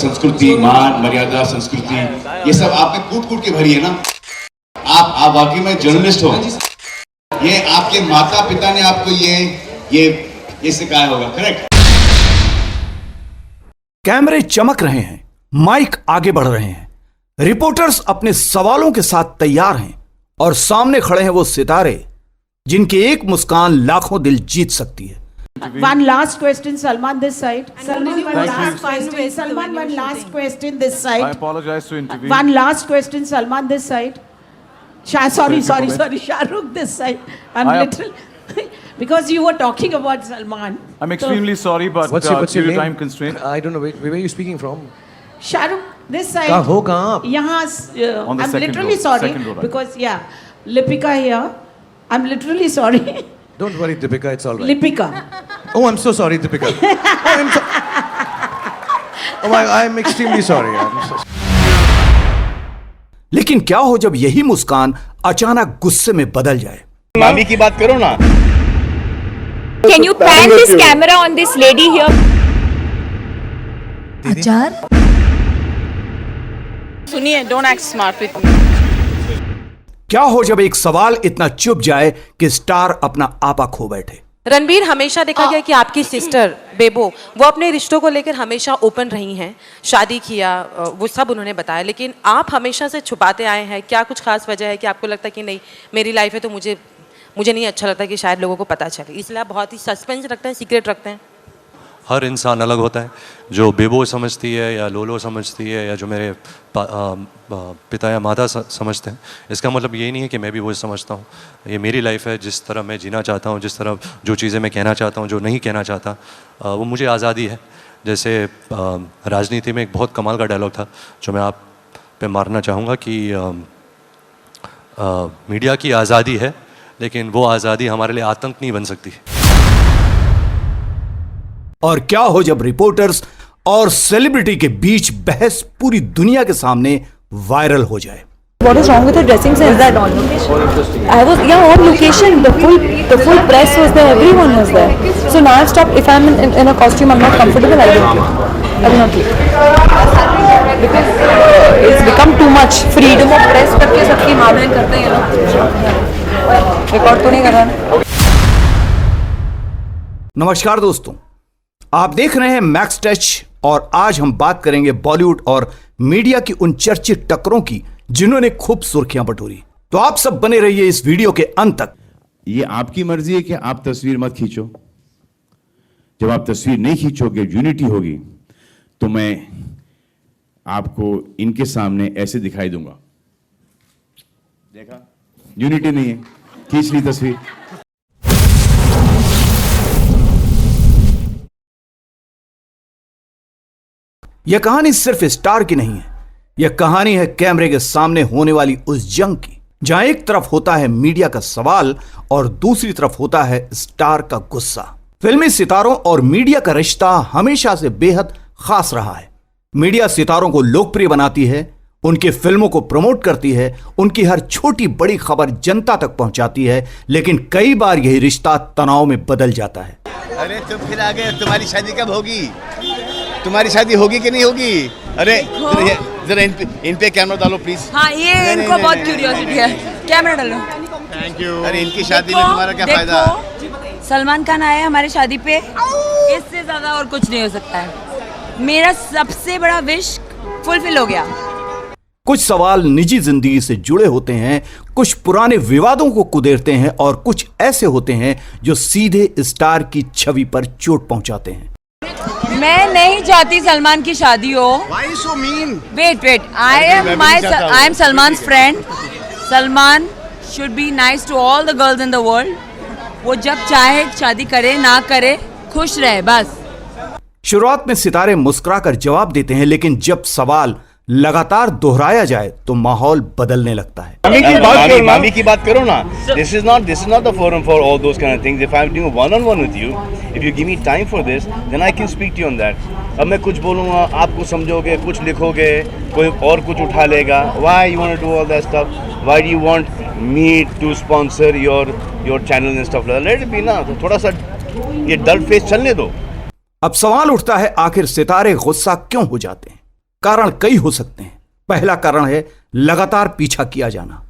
संस्कृति, मान मर्यादा, संस्कृति, ये सब आपने कूट कूट के भरी है ना। आप वाकई में जर्नलिस्ट हो। ये आपके माता पिता ने आपको ये सिखाया होगा, करेक्ट? कैमरे चमक रहे हैं, माइक आगे बढ़ रहे हैं, रिपोर्टर्स अपने सवालों के साथ तैयार हैं और सामने खड़े हैं वो सितारे जिनकी एक मुस्कान लाखों दिल जीत सकती है। One last question, Salman, this side. Salman, one last question. Salman, one last question, this side. I apologize to intervene. One last question, Salman, this side. Sorry, Shahrukh, this side. I'm literally because you were talking about Salman. I'm extremely sorry, but What's your due to name? time constraint. I don't know. Where are you speaking from? Shahrukh, this side. कहाँ आप? यहाँ, On the I'm second literally row, sorry second row, right. because Lipika here. I'm literally sorry. Don't worry, Deepika. It's all right. Lipika. Oh, I'm so sorry, Deepika. I'm extremely sorry. लेकिन क्या हो जब यही मुस्कान अचानक गुस्से में बदल जाए? मामी की बात करो ना। Can you pan this camera on this lady here? अचार? सुनिए, don't act smart with me. क्या हो जब एक सवाल इतना चुप जाए कि स्टार अपना आपा खो बैठे? रणबीर, हमेशा देखा गया कि आपकी सिस्टर बेबो वो अपने रिश्तों को लेकर हमेशा ओपन रही हैं, शादी किया वो सब उन्होंने बताया, लेकिन आप हमेशा से छुपाते आए हैं। क्या कुछ खास वजह है कि आपको लगता है कि नहीं मेरी लाइफ है तो मुझे नहीं अच्छा लगता कि शायद लोगों को पता चले, इसलिए आप बहुत ही सस्पेंस रखते हैं, सीक्रेट रखते हैं? हर इंसान अलग होता है। जो बेबो समझती है या लोलो समझती है या जो मेरे पिता या माता समझते हैं, इसका मतलब ये नहीं है कि मैं भी वो समझता हूँ। ये मेरी लाइफ है, जिस तरह मैं जीना चाहता हूँ, जिस तरह जो चीज़ें मैं कहना चाहता हूँ, जो नहीं कहना चाहता, वो मुझे आज़ादी है। जैसे राजनीति में एक बहुत कमाल का डायलॉग था जो मैं आप पे मारना चाहूँगा कि मीडिया की आज़ादी है लेकिन वो आज़ादी हमारे लिए आतंक नहीं बन सकती। और क्या हो जब रिपोर्टर्स और सेलिब्रिटी के बीच बहस पूरी दुनिया के सामने वायरल हो जाए? What is wrong with her dressing sense? That on location? I was on location. The full press was there. Everyone was there. So now I've stopped. If I'm in a costume, I'm not comfortable. I don't click. I will not click because it's become too much. Freedom of press करके सबकी मामले करते हैं लोग। Record तो नहीं कर रहा। नमस्कार दोस्तों, आप देख रहे हैं मैक्स टच और आज हम बात करेंगे बॉलीवुड और मीडिया की उन चर्चित टक्करों की जिन्होंने खूब सुर्खियां बटोरी। तो आप सब बने रहिए इस वीडियो के अंत तक। ये आपकी मर्जी है कि आप तस्वीर मत खींचो। जब आप तस्वीर नहीं खींचोगे, यूनिटी होगी, तो मैं आपको इनके सामने ऐसे दिखाई दूंगा। देखा, यूनिटी नहीं है, खींच ली तस्वीर। यह कहानी सिर्फ स्टार की नहीं है, यह कहानी है कैमरे के सामने होने वाली उस जंग की जहां एक तरफ होता है मीडिया का सवाल और दूसरी तरफ होता है स्टार का गुस्सा। फिल्मी सितारों और मीडिया का रिश्ता हमेशा से बेहद खास रहा है। मीडिया सितारों को लोकप्रिय बनाती है, उनकी फिल्मों को प्रमोट करती है, उनकी हर छोटी बड़ी खबर जनता तक पहुंचाती है, लेकिन कई बार यही रिश्ता तनाव में बदल जाता है। अरे तुम फिर आ गए, तुम्हारी शादी कब होगी? तुम्हारी शादी होगी कि नहीं होगी? अरे जरा इन पे कैमरा डालो प्लीज। हाँ, ये इनको बहुत क्यूरियोसिटी है, कैमरा डालो। Thank you. अरे इनकी शादी में तुम्हारा क्या फायदा? सलमान खान आए हमारे शादी पे, इससे ज्यादा और कुछ नहीं हो सकता है। मेरा सबसे बड़ा विश फुलफिल हो गया। कुछ सवाल निजी जिंदगी से जुड़े होते हैं, कुछ पुराने विवादों को कुदेरते हैं और कुछ ऐसे होते हैं जो सीधे स्टार की छवि पर चोट पहुंचाते हैं। मैं नहीं चाहती सलमान की शादी हो। Why so mean? Wait, I am Salman's friend. Salman should be nice to all the girls in the world. वो जब चाहे शादी करे ना करे, खुश रहे बस। शुरुआत में सितारे मुस्कुराकर जवाब देते हैं, लेकिन जब सवाल लगातार दोहराया जाए तो माहौल बदलने लगता है। मामी की बात करो ना। This is not the forum for all those kind of things. If I'm doing one-on-one with you, if you give me time for this, then I can speak to you on that. अब मैं कुछ बोलूँगा, आप कुछ समझोगे, कुछ लिखोगे, कोई और कुछ उठा लेगा। Why you want to do all that stuff? Why do you want me to sponsor your channel and stuff like that? Let it be ना, तो थोड़ा सा ये डल फेस चलने दो। अब सवाल उठता है, आखिर सितारे गुस्सा क्यों हो जाते हैं? कारण कई हो सकते हैं। पहला कारण है लगातार पीछा किया जाना।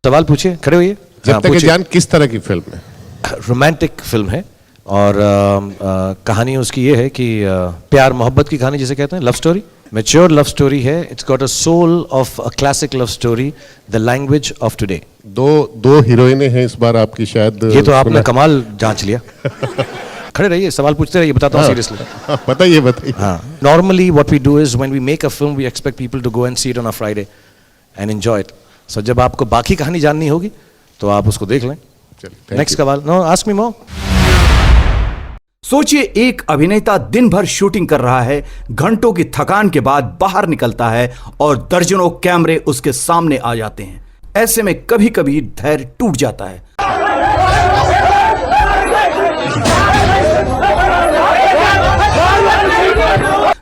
सवाल पूछिए, खड़े होइए। जब तक जान किस तरह की फिल्म है? रोमांटिक फिल्म है और कहानी उसकी ये है कि प्यार मोहब्बत की कहानी जिसे कहते हैं, love story, mature love story है। It's got a soul of a classic love story, the language of today. दो हीरोइनें हैं इस बार आपकी, शायद ये तो आपने कमाल जांच लिया। खड़े रहिए, सवाल पूछते रहिए, बताता हूँ सीरियसली। बताइए। हाँ, normally what we do is when we make a film we expect people to go and see it on a Friday and enjoy it. So जब आपको बाकी कहानी जाननी होगी तो आप उसको देख लें। नेक्स्ट सवाल। नो, आस्क मी मोर। सोचिए, एक अभिनेता दिन भर शूटिंग कर रहा है, घंटों की थकान के बाद बाहर निकलता है और दर्जनों कैमरे उसके सामने आ जाते हैं। ऐसे में कभी कभी धैर्य टूट जाता है।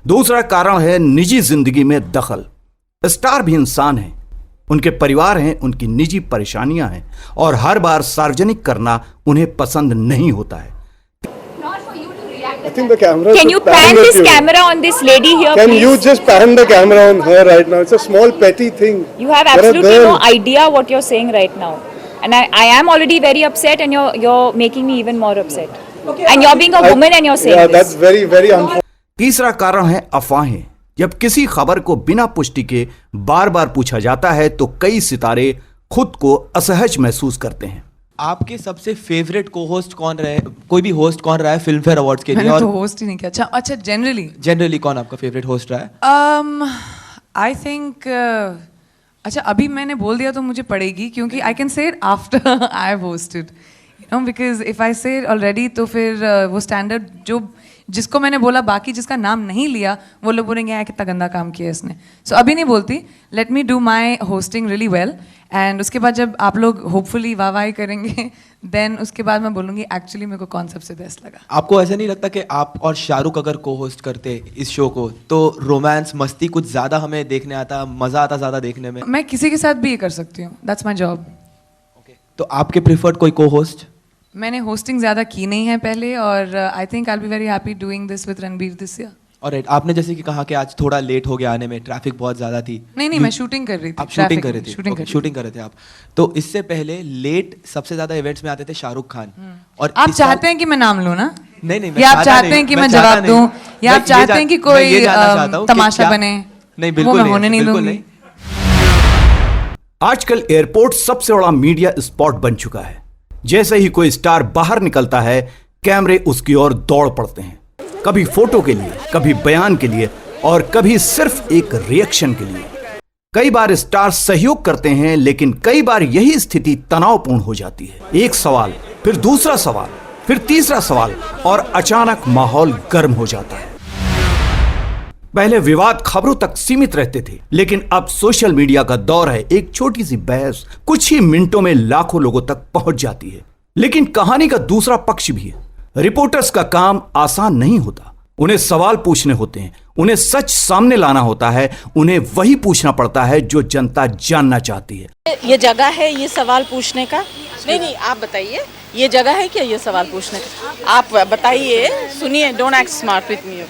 दूसरा कारण है निजी जिंदगी में दखल। स्टार भी इंसान हैं, उनके परिवार हैं, उनकी निजी परेशानियां हैं और हर बार सार्वजनिक करना उन्हें पसंद नहीं होता है। think the camera. Can you pan this camera on this lady here, Can please? you just pan the camera on her right now? It's a small petty thing. You have absolutely no idea what you're saying right now, and I am already very upset, and you're making me even more upset. Okay, and you're being a woman and you're saying yeah, this. that's very unfortunate. तीसरा कारण है अफवाहें। जब किसी खबर को बिना पुष्टि के बार बार पूछा जाता है तो कई सितारे खुद को असहज महसूस करते हैं। आपके सबसे फेवरेट को होस्ट कौन रहे, कोई भी होस्ट कौन रहा है फिल्म फेयर अवार्ड्स के लिए? मैंने तो होस्ट ही नहीं किया। अच्छा जनरली कौन आपका फेवरेट होस्ट रहा है? आई थिंक अच्छा अभी मैंने बोल दिया तो मुझे पड़ेगी, क्योंकि I can say it after I have hosted, you know, because if I से ऑलरेडी तो फिर वो स्टैंडर्ड जो जिसको मैंने बोला, बाकी जिसका नाम नहीं लिया वो लोग बोलेंगे यार कितना गंदा काम किया इसने। सो अभी नहीं बोलती, let me do my hosting really well, and उसके बाद जब आप लोग होपफुली वाहवाही करेंगे देन उसके बाद मैं बोलूँगी एक्चुअली मेरे को कौन सबसे बेस्ट लगा। आपको ऐसा नहीं लगता कि आप और शाहरुख अगर को होस्ट करते इस शो को तो रोमांस मस्ती कुछ ज़्यादा हमें देखने आता, मज़ा आता ज़्यादा देखने में? मैं किसी के साथ भी ये कर सकती हूँ, दैट्स माई जॉब। तो आपके प्रिफर्ड कोई को होस्ट? मैंने होस्टिंग ज़्यादा की नहीं है पहले, और I think I will be very happy doing this with Ranbir this year. और आपने जैसे कि कहा कि आज थोड़ा लेट हो गया आने में, ट्रैफिक बहुत ज़्यादा थी। नहीं, मैं शूटिंग कर रही थी। आप शूटिंग कर रहे थे? शूटिंग कर रहे थे आप। तो इससे पहले लेट सबसे ज़्यादा इवेंट्स में आते थे शाहरुख खान। और आप चाहते हैं कि मैं नाम लूँ ना? नहीं, या आप चाहते हैं कि मैं जवाब दूँ, या आप चाहते हैं कि कोई तमाशा बने? नहीं, बिल्कुल नहीं, होने नहीं दूंगी। आजकल एयरपोर्ट सबसे बड़ा मीडिया स्पॉट बन चुका है। जैसे ही कोई स्टार बाहर निकलता है, कैमरे उसकी ओर दौड़ पड़ते हैं, कभी फोटो के लिए, कभी बयान के लिए और कभी सिर्फ एक रिएक्शन के लिए। कई बार स्टार सहयोग करते हैं, लेकिन कई बार यही स्थिति तनावपूर्ण हो जाती है। एक सवाल, फिर दूसरा सवाल, फिर तीसरा सवाल और अचानक माहौल गर्म हो जाता है। पहले विवाद खबरों तक सीमित रहते थे, लेकिन अब सोशल मीडिया का दौर है। एक छोटी सी बहस कुछ ही मिनटों में लाखों लोगों तक पहुंच जाती है। लेकिन कहानी का दूसरा पक्ष भी है। रिपोर्टर्स का काम आसान नहीं होता। उन्हें सवाल पूछने होते हैं, उन्हें सच सामने लाना होता है, उन्हें वही पूछना पड़ता है जो जनता जानना चाहती है। ये जगह है ये सवाल पूछने का? नहीं, आप बताइए, ये जगह है क्या ये सवाल पूछने का? आप बताइए, सुनिए, don't act smart with me.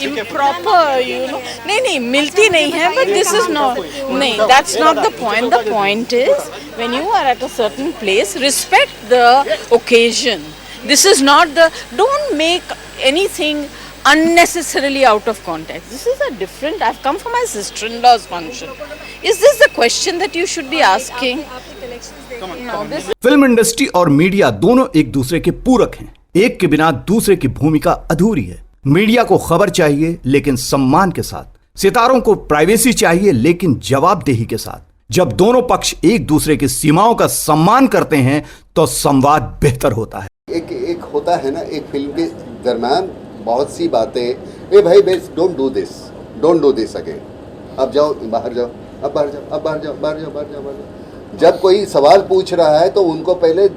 Improper, you know, नहीं मिलती नहीं है, बट दिस इज नॉट, नहीं, that's not the point. The point is when you are at a certain place, respect the occasion. This is not the, don't make anything unnecessarily out of context. This is a different, I've come for my sister-in-law's function. Is this the question that you should be asking? No, this... film industry और media दोनों एक दूसरे के पूरक हैं। एक के बिना दूसरे की भूमिका अधूरी है। मीडिया को खबर चाहिए लेकिन सम्मान के साथ, सितारों को प्राइवेसी चाहिए लेकिन जवाबदेही के साथ। जब दोनों पक्ष एक दूसरे की सीमाओं का सम्मान करते हैं तो संवाद बेहतर होता है। एक होता है ना, एक फिल्म के दरम्यान बहुत सी बातें, ए भाई base don't do this again, अब जाओ बाहर जाओ, अब बाहर जाओ। जब कोई सवाल पूछ रहा है तो उनको पहले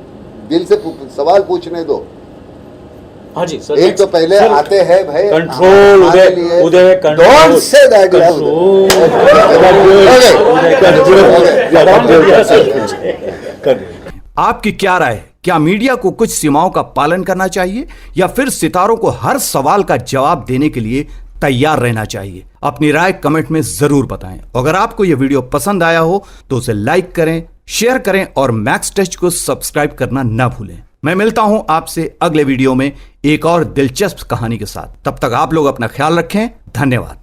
दिल से सवाल पूछने दो। हाँ जी सर, एक तो पहले आते हैं भाई control, Uday don't say that. आपकी क्या राय है? क्या मीडिया को कुछ सीमाओं का पालन करना चाहिए या फिर सितारों को हर सवाल का जवाब देने के लिए तैयार रहना चाहिए। अपनी राय कमेंट में जरूर बताएं। अगर आपको यह वीडियो पसंद आया हो तो उसे लाइक करें, शेयर करें और मैक्स टच को सब्सक्राइब करना ना भूलें। मैं मिलता हूं आपसे अगले वीडियो में एक और दिलचस्प कहानी के साथ। तब तक आप लोग अपना ख्याल रखें। धन्यवाद।